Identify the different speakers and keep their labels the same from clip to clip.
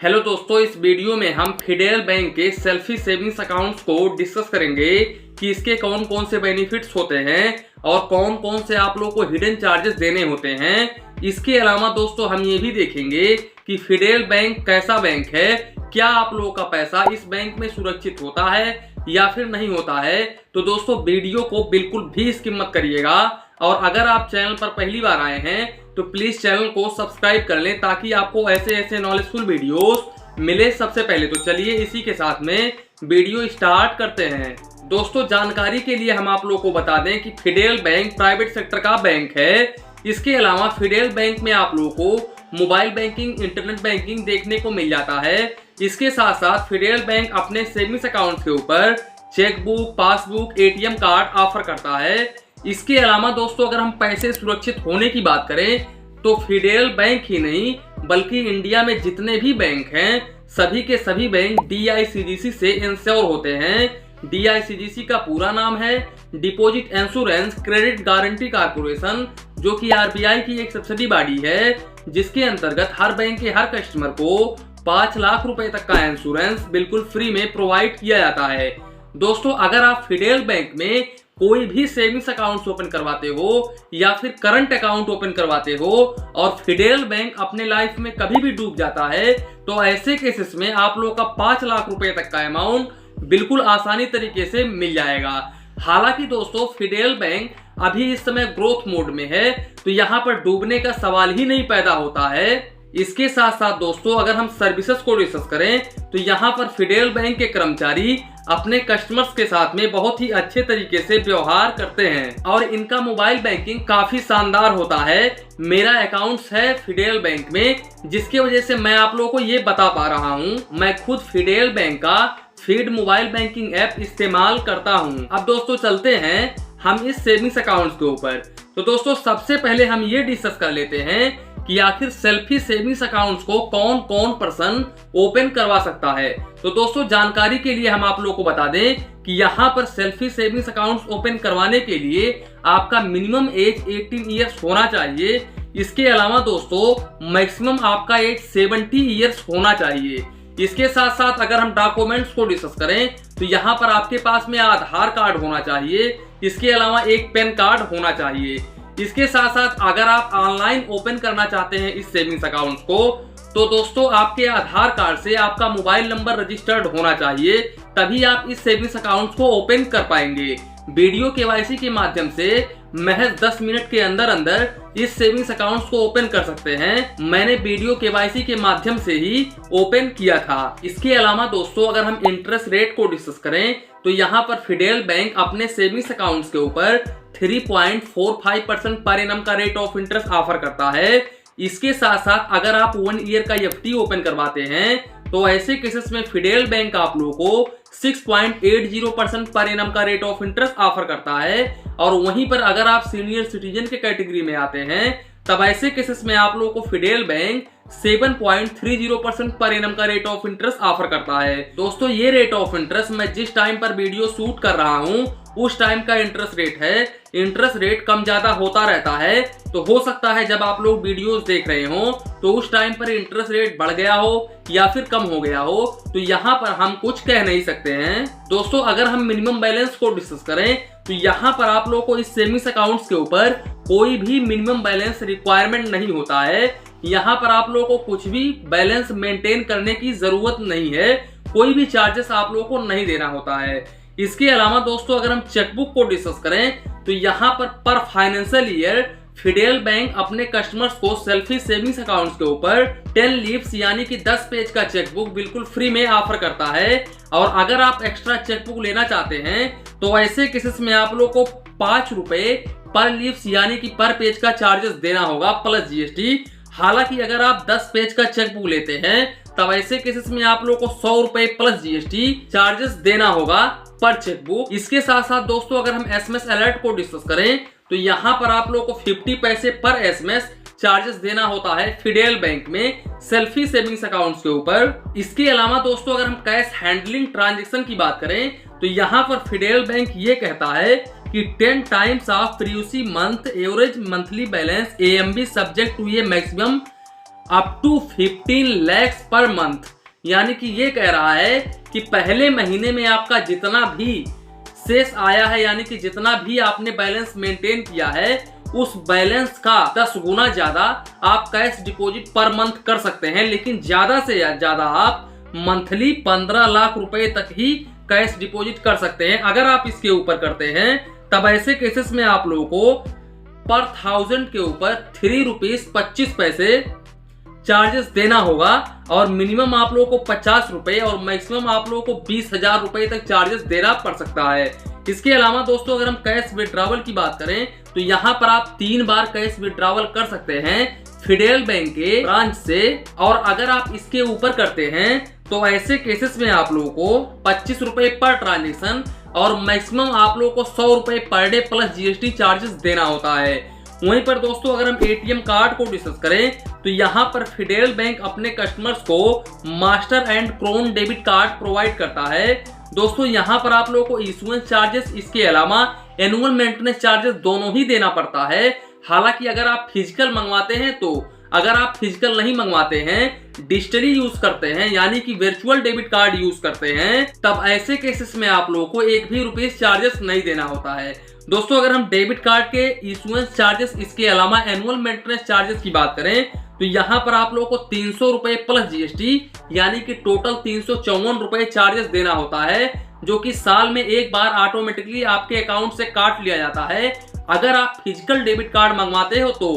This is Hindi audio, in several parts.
Speaker 1: हेलो दोस्तों, इस वीडियो में हम फेडरल बैंक के सेल्फी सेविंग्स अकाउंट्स को डिस्कस करेंगे कि इसके कौन कौन से बेनिफिट्स होते हैं और कौन कौन से आप लोगों को हिडन चार्जेस देने होते हैं। इसके अलावा दोस्तों हम ये भी देखेंगे कि फेडरल बैंक कैसा बैंक है, क्या आप लोगों का पैसा इस बैंक में सुरक्षित होता है या फिर नहीं होता है। तो दोस्तों वीडियो को बिल्कुल भी स्किप मत करिएगा और अगर आप चैनल पर पहली बार आए हैं तो प्लीज चैनल को सब्सक्राइब कर लें ताकि आपको ऐसे नॉलेजफुल वीडियोस मिले सबसे पहले। तो चलिए इसी के साथ में वीडियो स्टार्ट करते हैं। दोस्तों जानकारी के लिए हम आप लोगों को बता दें कि फेडरल बैंक प्राइवेट सेक्टर का बैंक है। इसके अलावा फेडरल बैंक में आप लोगों को मोबाइल बैंकिंग, इंटरनेट बैंकिंग देखने को मिल जाता है। इसके साथ साथ फेडरल बैंक अपने सेविंग्स अकाउंट के ऊपर chequebook, passbook, ATM card offer करता है। इसके अलावा दोस्तों अगर हम पैसे सुरक्षित होने की बात करें तो फेडरल बैंक ही नहीं बल्कि इंडिया में जितने भी बैंक हैं सभी के सभी बैंक DICGC से इंश्योर होते हैं। DICGC का पूरा नाम है deposit insurance credit guarantee corporation, जो कि RBI की एक सब्सिडी बॉडी है जिसके अंतर्गत हर बैंक के हर कस्टमर को 5 लाख रुपए तक का इंश्योरेंस बिल्कुल फ्री में प्रोवाइड किया जाता है। दोस्तों अगर आप फेडरल बैंक में कोई भी सेविंग्स अकाउंट ओपन करवाते हो या फिर करंट अकाउंट ओपन करवाते हो और फेडरल बैंक अपने लाइफ में कभी भी डूब जाता है तो ऐसे केसेस में आप लोगों का 5 लाख रुपए तक का अमाउंट बिल्कुल आसानी तरीके से मिल जाएगा। हालांकि दोस्तों फेडरल बैंक अभी इस समय ग्रोथ मोड में है तो यहाँ पर डूबने का सवाल ही नहीं पैदा होता है। इसके साथ साथ दोस्तों अगर हम सर्विसेज को डिस्कस करें तो यहाँ पर फेडरल बैंक के कर्मचारी अपने कस्टमर्स के साथ में बहुत ही अच्छे तरीके से व्यवहार करते हैं और इनका मोबाइल बैंकिंग काफी शानदार होता है। मेरा अकाउंट्स है फेडरल बैंक में जिसकी वजह से मैं आप लोगों को ये बता पा रहा हूँ। मैं खुद फेडरल बैंक का फीड मोबाइल बैंकिंग ऐप इस्तेमाल करता हूँ। अब दोस्तों चलते हैं हम इस सेविंग्स अकाउंट के ऊपर। तो दोस्तों सबसे पहले हम ये डिस्कस कर लेते हैं कि आखिर सेल्फी सेविंग्स अकाउंट्स को कौन कौन पर्सन ओपन करवा सकता है। तो दोस्तों जानकारी के लिए हम आप लोगों को बता दें कि यहाँ पर सेल्फी सेविंग्स अकाउंट्स ओपन करवाने के लिए आपका मिनिमम एज 18 ईयर्स होना चाहिए। इसके अलावा दोस्तों मैक्सिमम आपका एज 70 ईयर्स होना चाहिए। इसके साथ साथ अगर हम डॉक्यूमेंट्स को डिस्कस करें तो यहाँ पर आपके पास में आधार कार्ड होना चाहिए। इसके अलावा एक पैन कार्ड होना चाहिए। इसके साथ साथ अगर आप ऑनलाइन ओपन करना चाहते हैं इस सेविंग्स अकाउंट को तो दोस्तों आपके आधार कार्ड से आपका मोबाइल नंबर रजिस्टर्ड होना चाहिए, तभी आप इस सेविंग्स अकाउंट को ओपन कर पाएंगे। वीडियो KYC के माध्यम से महज 10 मिनट के अंदर अंदर इस सेविंग्स अकाउंट्स को ओपन कर सकते हैं। मैंने वीडियो KYC के माध्यम से ही ओपन किया था। इसके अलावा दोस्तों अगर हम इंटरेस्ट रेट को डिस्कस करें तो यहाँ पर फेडरल बैंक अपने सेविंग्स अकाउंट्स के ऊपर 3.45% पर एनम का रेट ऑफ इंटरेस्ट ऑफर करता है। इसके साथ साथ अगर आप 1 ईयर का FD ओपन करवाते हैं तो ऐसे केसेस में फेडरल बैंक आप लोगों को 6.80% पर एनम का रेट ऑफ इंटरेस्ट ऑफर करता है। और वहीं पर अगर आप सीनियर सिटीजन के कैटेगरी में आते हैं तब ऐसे केसेस में आप लोगों को फेडरल बैंक 7.30% पर एनम का रेट ऑफ इंटरेस्ट ऑफर करता है। दोस्तों ये रेट ऑफ इंटरेस्ट मैं जिस टाइम पर वीडियो शूट कर रहा हूँ उस टाइम का इंटरेस्ट रेट है। इंटरेस्ट रेट कम ज्यादा होता रहता है तो हो सकता है जब आप लोग वीडियोस देख रहे हो तो उस टाइम पर इंटरेस्ट रेट बढ़ गया हो या फिर कम हो गया हो, तो यहाँ पर हम कुछ कह नहीं सकते हैं। दोस्तों अगर हम मिनिमम बैलेंस को डिस्कस करें तो यहाँ पर आप लोगों को इस सेविंग्स अकाउंट्स के ऊपर कोई भी मिनिमम बैलेंस रिक्वायरमेंट नहीं होता है। यहाँ पर आप लोगों को कुछ भी बैलेंस मेंटेन करने की जरूरत नहीं है, कोई भी चार्जेस आप लोगों को नहीं देना होता है। इसके अलावा दोस्तों अगर हम चेकबुक को डिस्कस करें तो यहाँ पर फाइनेंशियल ईयर फेडरल बैंक अपने कस्टमर्स को सेल्फी सेविंग्स अकाउंट्स के ऊपर 10 लीव्स यानी कि 10 पेज का चेकबुक बिल्कुल फ्री में ऑफर करता है। और अगर आप एक्स्ट्रा चेकबुक लेना चाहते हैं तो ऐसे केसेस में आप लोग को 5 रुपए पर लीव्स यानी कि पर पेज का चार्जेस देना होगा प्लस GST। हालांकि अगर आप 10 पेज का चेकबुक लेते हैं तब ऐसे केसेस में आप लोगों को 100 रुपए प्लस GST चार्जेस देना होगा पर चेकबुक। इसके साथ साथ दोस्तों अगर हम SMS अलर्ट को डिस्कस करें तो यहाँ पर आप लोगों को 50 पैसे पर SMS चार्जेस देना होता है फेडरल बैंक में सेल्फी सेविंग्स अकाउंट्स के ऊपर। इसके अलावा दोस्तों अगर हम कैश हैंडलिंग ट्रांजेक्शन की बात करें तो यहाँ पर फेडरल बैंक ये कहता है कि 10 times of previous month average monthly balance AMB subject to a maximum up to 15 lakhs per month. यानी कि ये कह रहा है कि पहले महीने में आपका जितना भी शेष आया है, यानी कि जितना भी आपने बैलेंस मेंटेन किया है, उस बैलेंस का 10 गुना ज्यादा आप कैश डिपॉजिट पर मंथ कर सकते हैं। लेकिन ज्यादा से ज्यादा आप मंथली 15 लाख रुपए तक ही कैश डिपॉजिट कर सकते हैं। अगर आप इसके ऊपर करते हैं तब ऐसे केसेस में आप लोगों को पर 1000 के ऊपर 3 रुपीज 25 पैसे चार्जेस देना होगा और मिनिमम आप लोगों को 50 रुपए और मैक्सिमम आप लोगों को 20,000 रुपए तक चार्जेस देना पड़ सकता है। इसके अलावा दोस्तों अगर हम कैश विड्रॉवल की बात करें तो यहाँ पर आप 3 बार कैश विड्रॉवल कर सकते हैं फेडरल बैंक के ब्रांच से, और अगर आप इसके ऊपर करते हैं तो ऐसे केसेस में आप लोगों को 25 रुपए पर ट्रांजेक्शन और मैक्सिमम आप लोगों को 100 रुपए per debt plus GST charges देना होता है। वहीं पर दोस्तों अगर हम एटीएम कार्ड को डिस्कस करें तो यहाँ पर फेडरल बैंक अपने कस्टमर्स को मास्टर एंड क्रोन डेबिट कार्ड प्रोवाइड करता है। दोस्तों यहाँ पर आप लोगों को इशुएंस चार्जेस, इसके अलावा एनुअल मेंटेनेंस चार्जेस दोनों ही देना पड़ता है। हालांकि अगर आप फिजिकल मंगवाते हैं तो, अगर आप फिजिकल नहीं मंगवाते हैं, डिजिटली यूज करते हैं यानी कि वर्चुअल डेबिट कार्ड यूज करते हैं, तब ऐसे केसेस में आप लोगों को 1 भी रुपीस चार्जेस नहीं देना होता है। दोस्तों अगर हम डेबिट कार्ड के इशुएंस चार्जेस, इसके अलावा एनुअल मेंटेनेंस चार्जेस की बात करें तो यहाँ पर आप लोगों को 300 रुपए प्लस जीएसटी यानी कि टोटल 354 रुपए चार्जेस देना होता है, जो कि साल में एक बार ऑटोमेटिकली आपके अकाउंट से काट लिया जाता है अगर आप फिजिकल डेबिट कार्ड मंगवाते हो तो।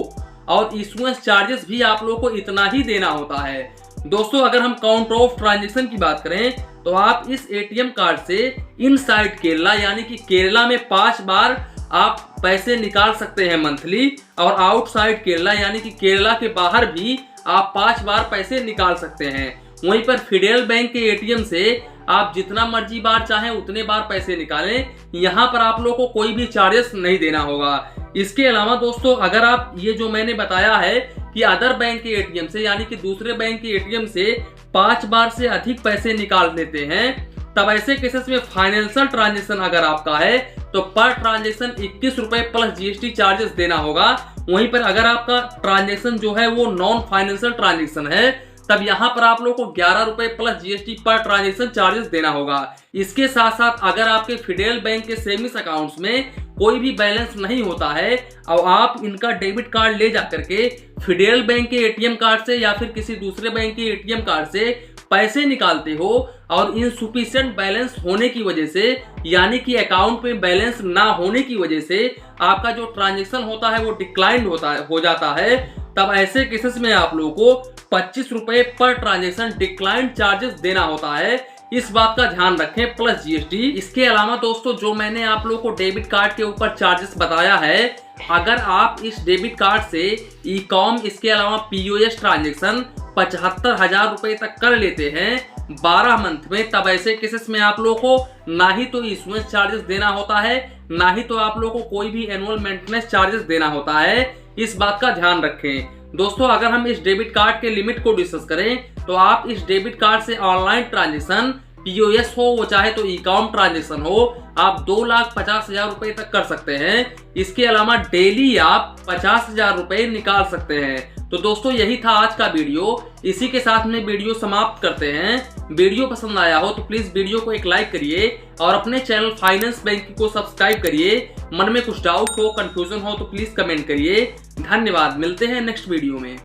Speaker 1: और इशुएंस चार्जेस भी आप लोगों को इतना ही देना होता है। दोस्तों अगर हम काउंट ऑफ ट्रांजैक्शन की बात करें तो आप इस एटीएम कार्ड से इनसाइड केरला यानी कि केरला में 5 बार आप पैसे निकाल सकते हैं मंथली, और आउटसाइड केरला यानी कि केरला के बाहर भी आप 5 बार पैसे निकाल सकते हैं। वहीं पर फेडरल बैंक के एटीएम से आप जितना मर्जी बार चाहें उतने बार पैसे निकालें, यहाँ पर आप लोगों को कोई भी चार्जेस नहीं देना होगा। इसके अलावा दोस्तों अगर आप ये जो मैंने बताया है कि अदर बैंक के एटीएम से यानी कि दूसरे बैंक के एटीएम से 5 बार से अधिक पैसे निकाल लेते हैं, तब ऐसे केसेस में फाइनेंशियल ट्रांजैक्शन अगर आपका है तो पर ट्रांजैक्शन 21 रुपए प्लस जीएसटी चार्जेस देना होगा। वहीं पर अगर आपका ट्रांजैक्शन जो है वो नॉन फाइनेंशियल ट्रांजैक्शन है तब यहाँ पर आप लोगों को 11 रुपए प्लस जीएसटी पर ट्रांजैक्शन चार्जेस देना होगा। इसके साथ साथ अगर आपके फेडरल बैंक के सेविंग्स अकाउंट्स में कोई भी बैलेंस नहीं होता है और आप इनका डेबिट कार्ड ले जाकर के फेडरल बैंक के एटीएम कार्ड से या फिर किसी दूसरे बैंक के एटीएम कार्ड से पैसे निकालते हो और इनसफिशिएंट बैलेंस होने की वजह से यानी कि अकाउंट में बैलेंस ना होने की वजह से आपका जो ट्रांजैक्शन होता है वो डिक्लाइन हो जाता है, तब ऐसे केसेस में आप लोगों को 25 रुपए पर ट्रांजैक्शन डिक्लाइन चार्जेस देना होता है। इस बात का ध्यान रखें प्लस जीएसटी। इसके अलावा दोस्तों जो मैंने आप लोगों को डेबिट कार्ड के ऊपर चार्जेस बताया है, अगर आप इस डेबिट कार्ड से ई कॉम, इसके अलावा पीओएस ट्रांजैक्शन 75,000 रुपए तक कर लेते हैं 12 मंथ में, तब ऐसे केसेस में आप लोगों को ना ही तो इशुएंस चार्जेस देना होता है, ना ही तो आप लोगों को कोई भी एनुअल मेंटेनेंस चार्जेस देना होता है। इस बात का ध्यान रखें। दोस्तों अगर हम इस डेबिट कार्ड के लिमिट को डिस्कस करें तो आप इस डेबिट कार्ड से ऑनलाइन ट्रांजैक्शन पीओएस हो वो चाहे तो ई कॉम ट्रांजैक्शन हो, आप 2,50,000 रुपए तक कर सकते हैं। इसके अलावा डेली आप 50,000 रुपए निकाल सकते हैं। तो दोस्तों यही था आज का वीडियो। इसी के साथ में वीडियो समाप्त करते हैं। वीडियो पसंद आया हो तो प्लीज वीडियो को एक लाइक करिए और अपने चैनल फाइनेंस बैंक को सब्सक्राइब करिए। मन में कुछ डाउट हो, कंफ्यूजन हो तो प्लीज कमेंट करिए। धन्यवाद, मिलते हैं नेक्स्ट वीडियो में।